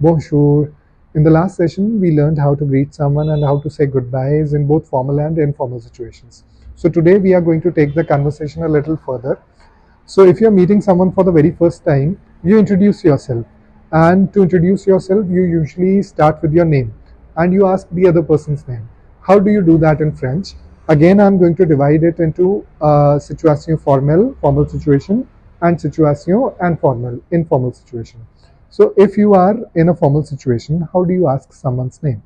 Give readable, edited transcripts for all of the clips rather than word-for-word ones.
Bonjour. In the last session, we learned how to greet someone and how to say goodbyes in both formal and informal situations. So today we are going to take the conversation a little further. So if you're meeting someone for the very first time, you introduce yourself. And to introduce yourself, you usually start with your name and you ask the other person's name. How do you do that in French? Again, I'm going to divide it into situation formelle, formal situation, and situation informal situation. So if you are in a formal situation, how do you ask someone's name?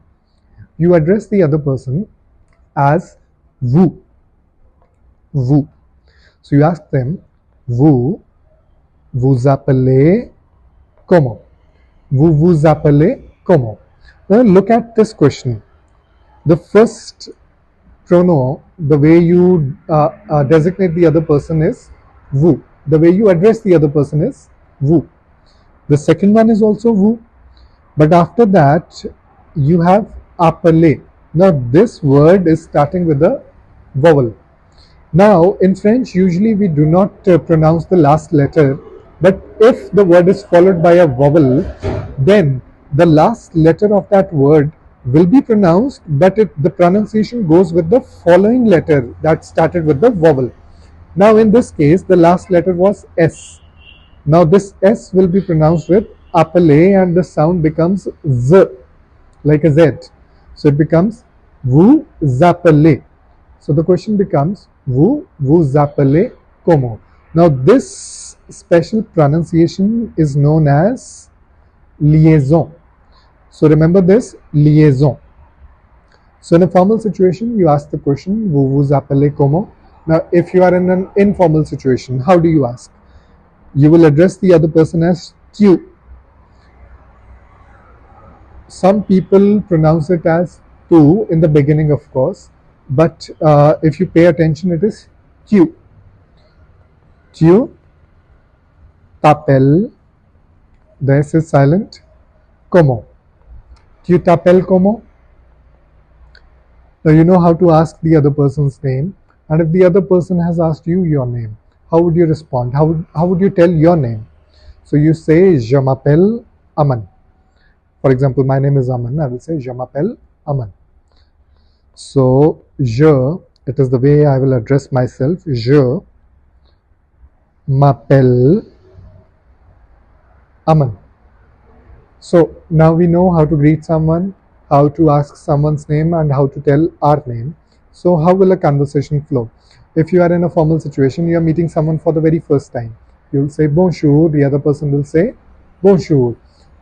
You address the other person as vous, vous. So you ask them, vous vous appelez comment? Vous vous appelez comment? Now look at this question. The first pronoun, the way you designate the other person is vous. The way you address the other person is vous. The second one is also vous. But after that, you have appelé. Now this word is starting with a vowel. Now in French, usually we do not pronounce the last letter, but if the word is followed by a vowel, then the last letter of that word will be pronounced, but the pronunciation goes with the following letter that started with the vowel. Now in this case, the last letter was S. Now this S will be pronounced with appelé and the sound becomes Z, like a Z. So it becomes vous appelez. So the question becomes vous appelez comment? Now this special pronunciation is known as liaison. So remember this, liaison. So in a formal situation, you ask the question vous appelez comment? Now if you are in an informal situation, how do you ask? You will address the other person as tu. Some people pronounce it as tu in the beginning, of course, but if you pay attention, it is tu. Tu t'appelles, the S is silent, comment? Tu t'appelles comment? Now you know how to ask the other person's name, and if the other person has asked you your name, how would you respond? How would you tell your name? So you say, je m'appelle Aman. For example, my name is Aman. I will say, je m'appelle Aman. So, je, it is the way I will address myself. Je m'appelle Aman. So, now we know how to greet someone, how to ask someone's name, and how to tell our name. So, how will a conversation flow? If you are in a formal situation, you are meeting someone for the very first time. You will say bonjour, the other person will say bonjour.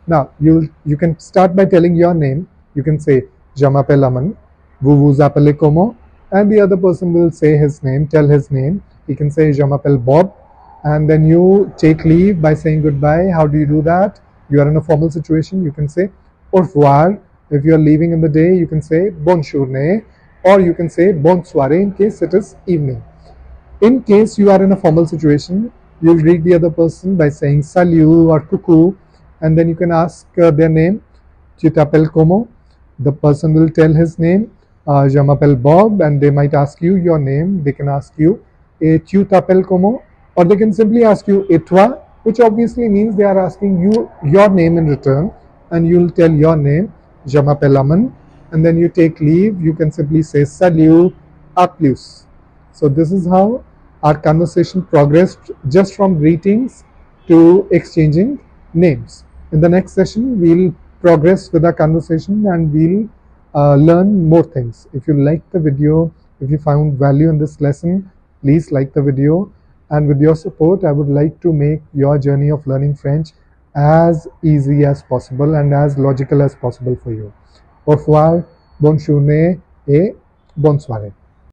Now, you can start by telling your name. You can say, je m'appelle Aman, vous vous appelez comment? And the other person will say his name, tell his name. He can say, je m'appelle Bob. And then you take leave by saying goodbye. How do you do that? You are in a formal situation. You can say, au revoir. If you are leaving in the day, you can say, bonne journée. Or you can say, bonne soirée in case it is evening. In case you are in a formal situation, you'll greet the other person by saying salut or coucou, and then you can ask their name. Tu t'appelles comment? The person will tell his name. Je m'appelle Bob, and they might ask you your name. They can ask you, et tu t'appelles comment? Or they can simply ask you, et toi? Which obviously means they are asking you your name in return, and you'll tell your name. Je m'appelle Aman, and then you take leave. You can simply say salut, à plus. So this is how our conversation progressed, just from greetings to exchanging names. In the next session, we'll progress with our conversation and we'll learn more things. If you liked the video, if you found value in this lesson, please like the video. And with your support, I would like to make your journey of learning French as easy as possible and as logical as possible for you. Au revoir, bonne journée et bonne soirée.